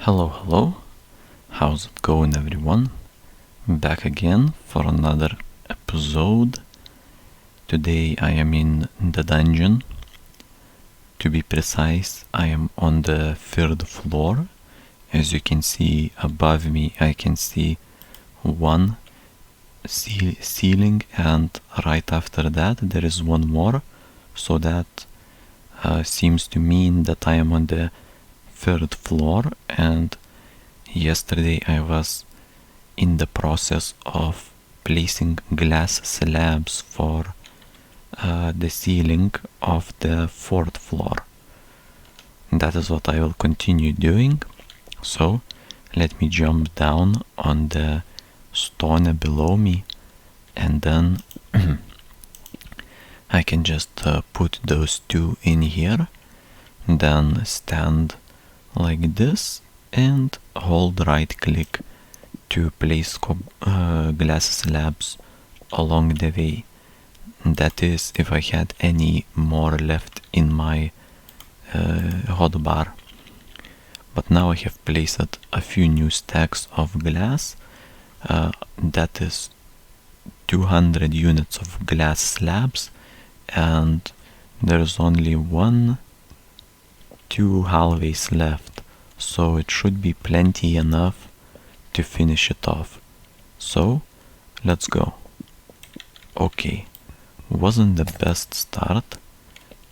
Hello, how's it going everyone? Back again for another episode. Today I am in the dungeon. To be precise, I am on the 3rd floor. As you can see above me, I can see one ceiling, and right after that there is one more, so that seems to mean that I am on the 3rd floor. And yesterday I was in the process of placing glass slabs for the ceiling of the 4th floor. That is what I will continue doing. So let me jump down on the stone below me, and then I can just put those two in here, then stand like this and hold right click to place glass slabs along the way. That is, if I had any more left in my hotbar. But now I have placed a few new stacks of glass. That is 200 units of glass slabs, and there's only 2 hallways left, so it should be plenty enough to finish it off. So let's go. Okay, wasn't the best start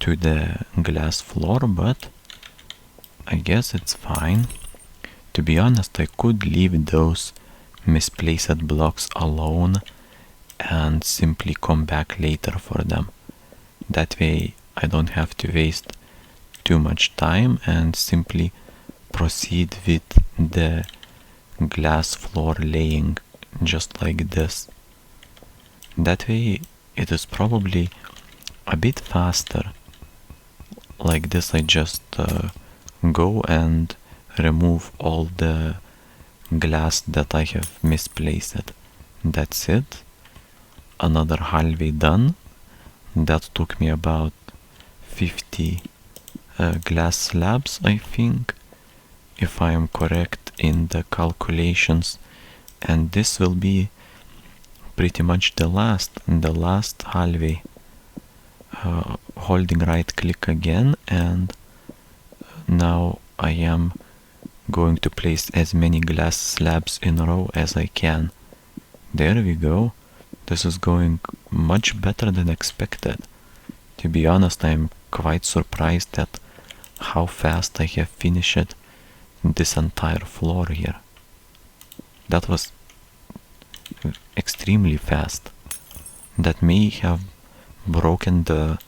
to the glass floor, but I guess it's fine. To be honest, I could leave those misplaced blocks alone and simply come back later for them. That way I don't have to waste too much time and simply proceed with the glass floor laying just like this. That way it is probably a bit faster. Like this, I just go and remove all the glass that I have misplaced. That's it. Another hallway done. That took me about 50 glass slabs, I think, if I am correct in the calculations. And this will be pretty much the last hallway. Holding right click again, and now I am going to place as many glass slabs in a row as I can. There we go. This is going much better than expected. To be honest, I am quite surprised at how fast I have finished this entire floor here. That was extremely fast. That may have broken the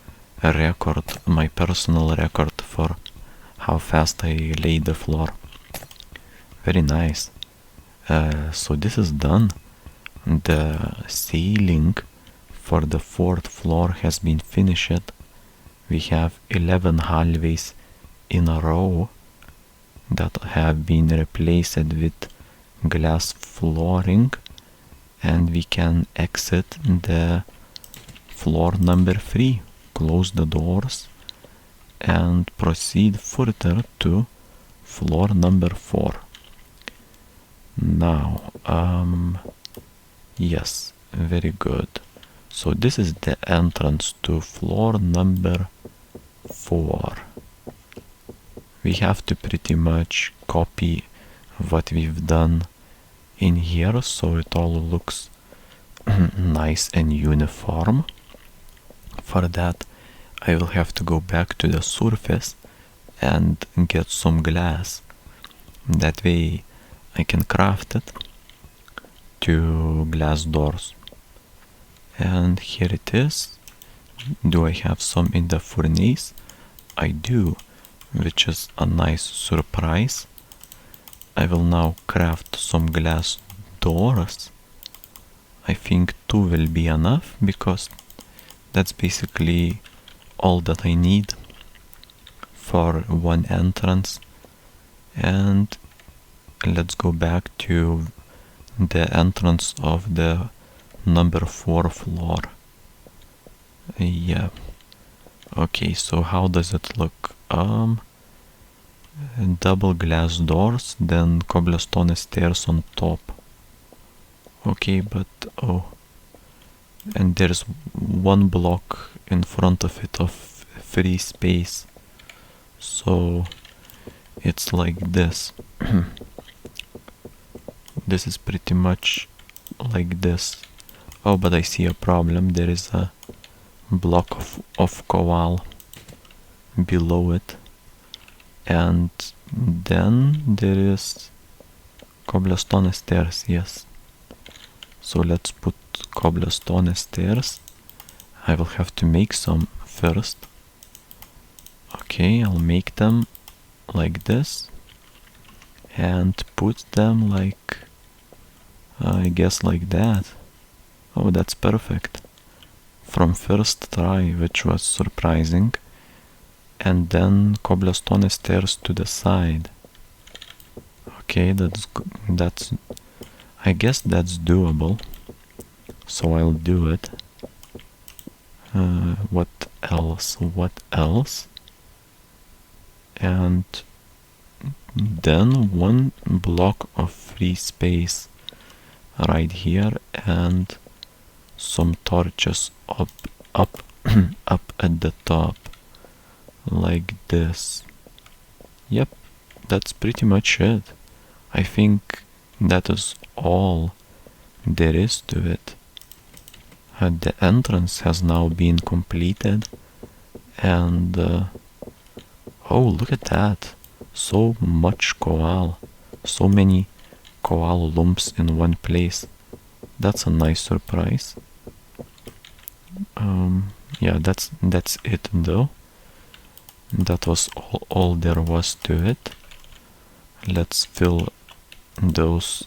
record, my personal record, for how fast I laid the floor. Very nice. So this is done. The ceiling for the 4th floor has been finished. We have 11 hallways in a row that have been replaced with glass flooring, and we can exit the floor number 3, close the doors, and proceed further to floor number 4. Now, yes, very good. So this is the entrance to floor number 4. We have to pretty much copy what we've done in here, so it all looks nice and uniform. For that, I will have to go back to the surface and get some glass. That way I can craft it to glass doors. And here it is. Do I have some in the furnace? I do, which is a nice surprise. I will now craft some glass doors. I think 2 will be enough, because that's basically all that I need for one entrance. And let's go back to the entrance of the number 4 floor. Yeah. Okay, so how does it look? double glass doors, then cobblestone stairs on top. Okay, but oh, and there's one block in front of it of free space, so it's like this. This is pretty much like this. Oh, but I see a problem. There is a block of coal below it, and then there is cobblestone stairs. Yes, so let's put cobblestone stairs. I will have to make some first. Okay, I'll make them like this and put them like, I guess like that. Oh, that's perfect. From first try, which was surprising. And then cobblestone stairs to the side. Okay, that's I guess that's doable. So I'll do it. What else? What else? And then one block of free space right here, and some torches up up at the top, like this. Yep, that's pretty much it. I think that is all there is to it. The entrance has now been completed, and oh, look at that. So much coal. So many coal lumps in one place. That's a nice surprise. Yeah, that's it though. That was all there was to it. Let's fill those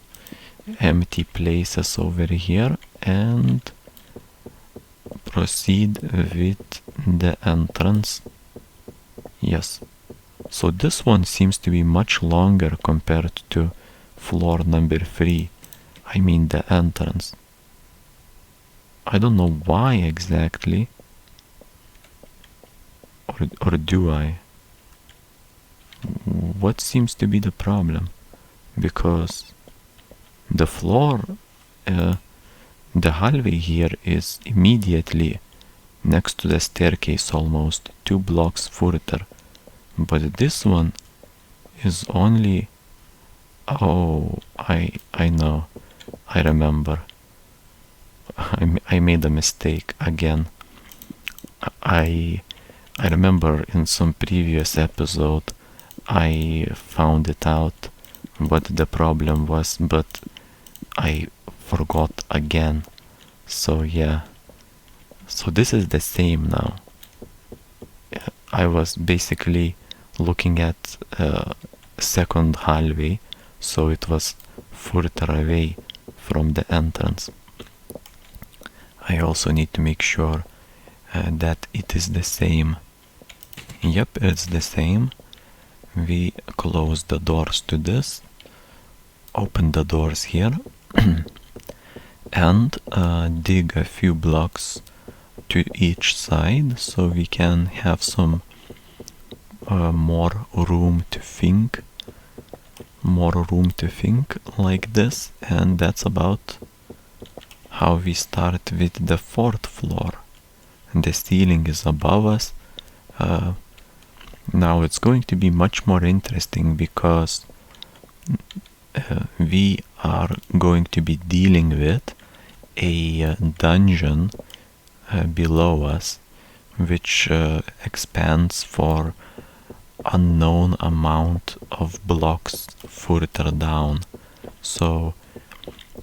empty places over here and proceed with the entrance. Yes. So this one seems to be much longer compared to floor number 3. I mean the entrance. I don't know why exactly. Or do I? What seems to be the problem? Because the floor, the hallway here is immediately next to the staircase, almost 2 blocks further. But this one is only... Oh, I know. I remember. I made a mistake again. I remember in some previous episode I found it out what the problem was, but I forgot again. So yeah. So this is the same now. I was basically looking at second hallway, so it was further away from the entrance. I also need to make sure that it is the same. Yep, it's the same. We close the doors to this, open the doors here, and dig a few blocks to each side, so we can have some more room to think. More room to think like this, and that's about how we start with the 4th floor. The ceiling is above us. Now it's going to be much more interesting because we are going to be dealing with a dungeon below us, which expands for unknown amount of blocks further down. So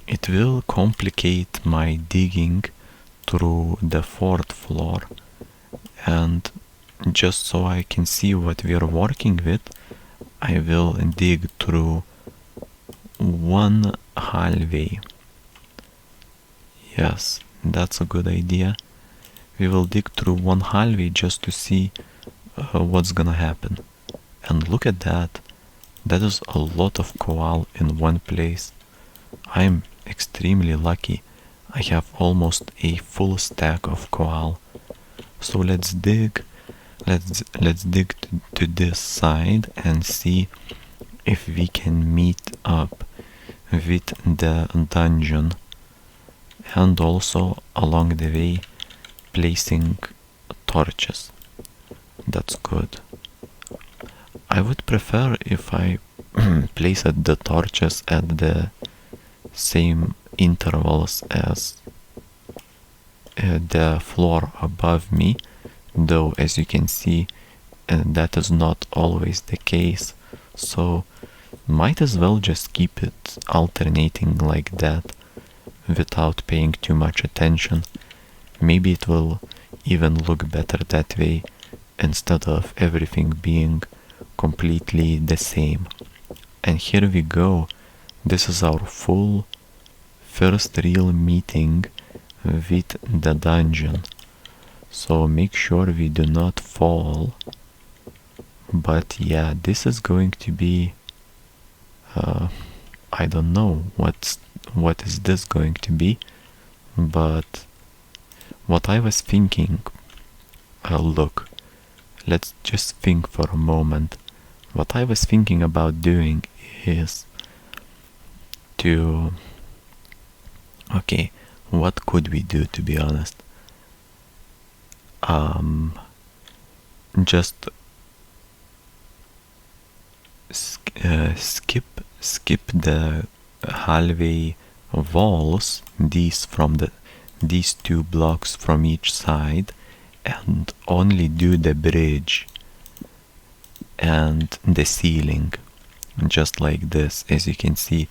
it will complicate my digging through the 4th floor, and just so I can see what we are working with, I will dig through one hallway. Yes, that's a good idea. We will dig through one hallway just to see what's gonna happen. And look at that. That is a lot of coal in one place. I'm extremely lucky. I have almost a full stack of coal. So let's dig let's dig to this side and see if we can meet up with the dungeon, and also along the way placing torches. That's good. I would prefer if I placed the torches at the same intervals as the floor above me, though as you can see that is not always the case, so might as well just keep it alternating like that without paying too much attention. Maybe it will even look better that way instead of everything being completely the same. And here we go. This is our full first real meeting with the dungeon. So make sure we do not fall. But yeah, this is going to be I don't know what is this going to be, but what I was thinking, look, let's just think for a moment. What I was thinking about doing is to, okay, what could we do, to be honest? Just skip the hallway walls, these two blocks from each side, and only do the bridge and the ceiling, just like this. As you can see,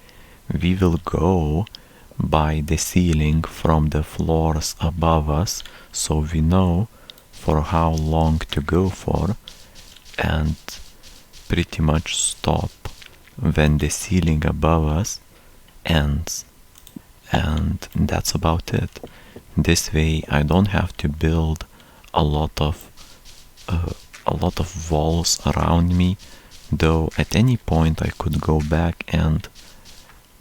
we will go by the ceiling from the floors above us, so we know for how long to go for, and pretty much stop when the ceiling above us ends. And that's about it. This way I don't have to build a lot of walls around me, though at any point I could go back and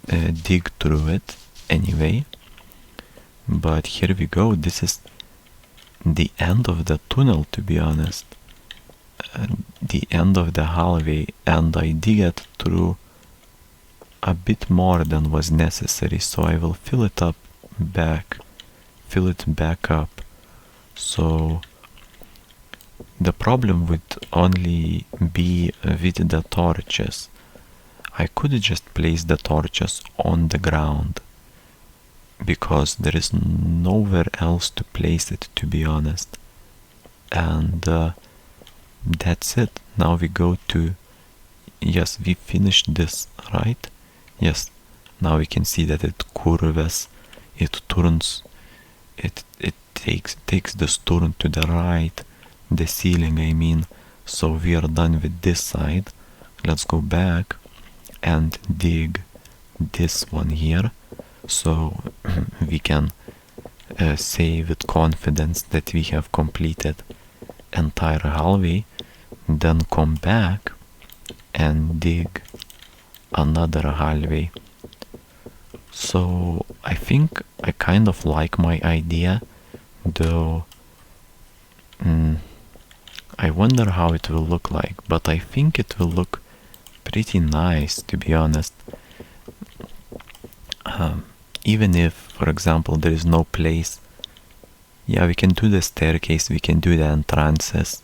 dig through it anyway. But here we go. This is the end of the tunnel, to be honest, the end of the hallway, and I dig it through a bit more than was necessary, so I will fill it back up. So the problem would only be with the torches. I could just place the torches on the ground, because there is nowhere else to place it, to be honest. And that's it. Now we go to, yes, we finished this, right? Yes, now we can see that it curves, it turns, it takes this turn to the right, the ceiling I mean. So we are done with this side. Let's go back and dig this one here, so we can say with confidence that we have completed entire hallway. Then come back and dig another hallway. So I think I kind of like my idea, though I wonder how it will look like, but I think it will look pretty nice, to be honest. Even if, for example, there is no place, yeah, we can do the staircase, we can do the entrances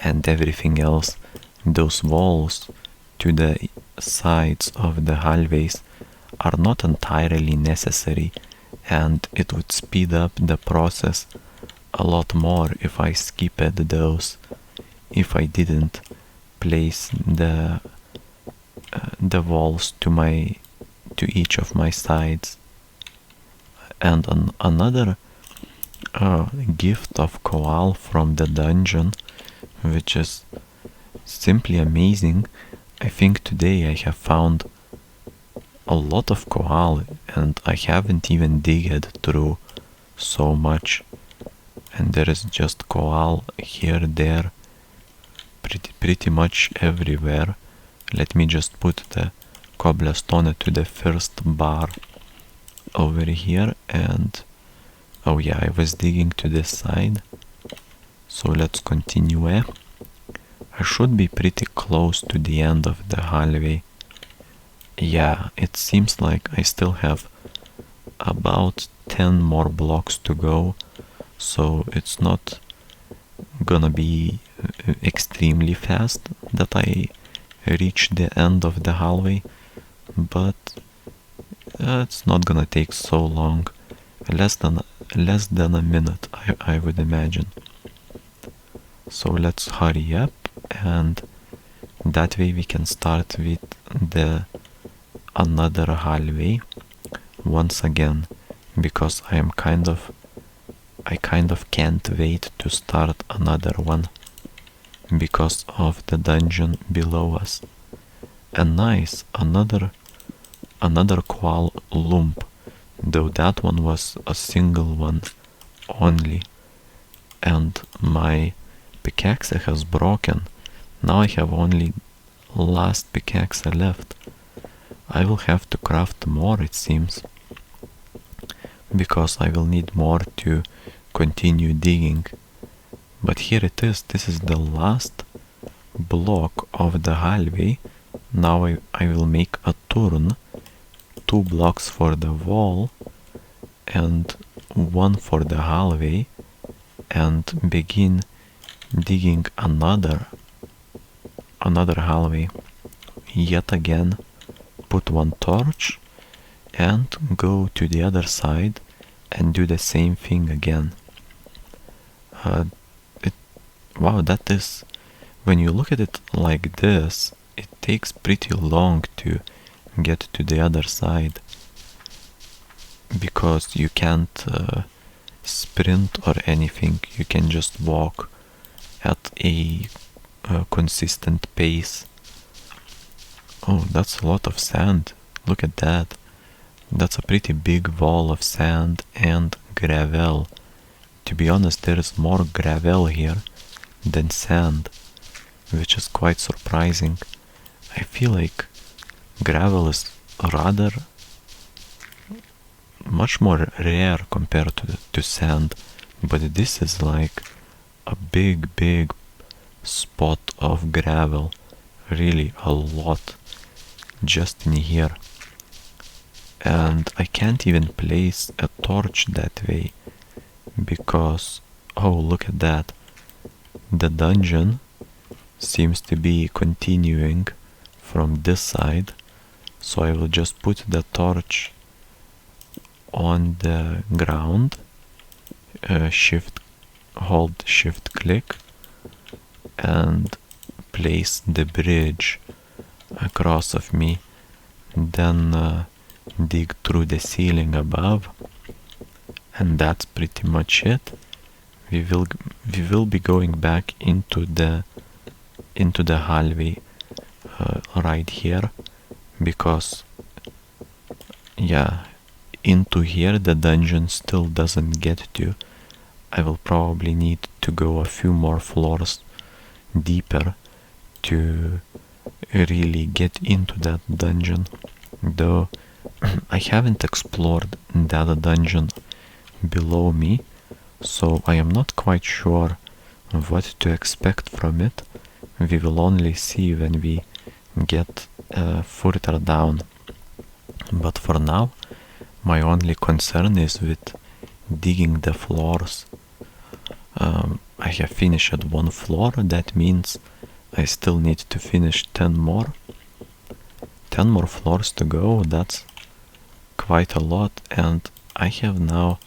and everything else. Those walls to the sides of the hallways are not entirely necessary, and it would speed up the process a lot more if I skipped those, if I didn't place the walls to each of my sides. And another gift of koal from the dungeon, which is simply amazing. I think today I have found a lot of koal, and I haven't even digged through so much, and there is just koal here, there, pretty much everywhere. Let me just put the cobblestone to the first bar over here, and oh yeah, I was digging to this side, so let's continue. I should be pretty close to the end of the hallway. Yeah, it seems like I still have about 10 more blocks to go, so it's not gonna be extremely fast that I reach the end of the hallway, but it's not gonna take so long. Less than a minute, I would imagine. So let's hurry up, and that way we can start with the another hallway once again, because I kind of can't wait to start another one because of the dungeon below us. And nice, another qual lump, though that one was a single one only, and my pickaxe has broken. Now I have only last pickaxe left. I will have to craft more, it seems, because I will need more to continue digging. But here it is, this is the last block of the hallway. Now I will make a turn, 2 blocks for the wall and 1 for the hallway, and begin digging another hallway. Yet again, put 1 torch and go to the other side and do the same thing again. Wow, that is, when you look at it like this, it takes pretty long to get to the other side, because you can't sprint or anything. You can just walk at a consistent pace. Oh, that's a lot of sand. Look at that. That's a pretty big wall of sand and gravel. To be honest, there is more gravel here than sand, which is quite surprising. I feel like gravel is rather much more rare compared to sand, but this is like a big spot of gravel, really a lot just in here. And I can't even place a torch that way because, oh, look at that, the dungeon seems to be continuing from this side, so I will just put the torch on the ground, hold shift click and place the bridge across of me, then dig through the ceiling above, and that's pretty much it. We will be going back into the hallway right here, because yeah, into here the dungeon still doesn't get to. I will probably need to go a few more floors deeper to really get into that dungeon, though I haven't explored that dungeon below me, so I am not quite sure what to expect from it. We will only see when we get further down. But for now, my only concern is with digging the floors. I have finished 1 floor, that means I still need to finish 10 more. 10 more floors to go, that's quite a lot, and I have now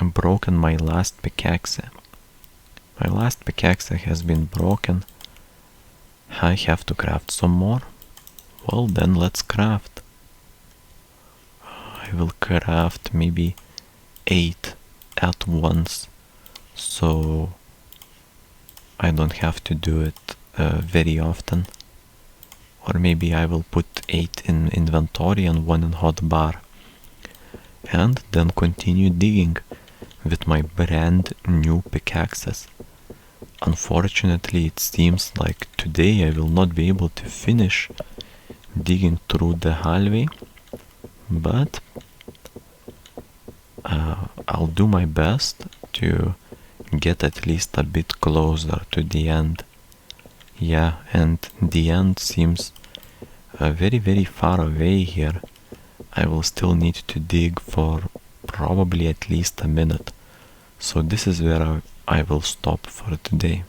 broken my last pickaxe. My last pickaxe has been broken. I have to craft some more. Well, then let's craft. I will craft maybe 8 at once, so I don't have to do it very often. Or maybe I will put 8 in inventory and 1 in hotbar, and then continue digging with my brand new pickaxes. Unfortunately, it seems like today I will not be able to finish digging through the hallway, but I'll do my best to get at least a bit closer to the end. Yeah, and the end seems very far away here. I will still need to dig for probably at least a minute. So this is where I will stop for today.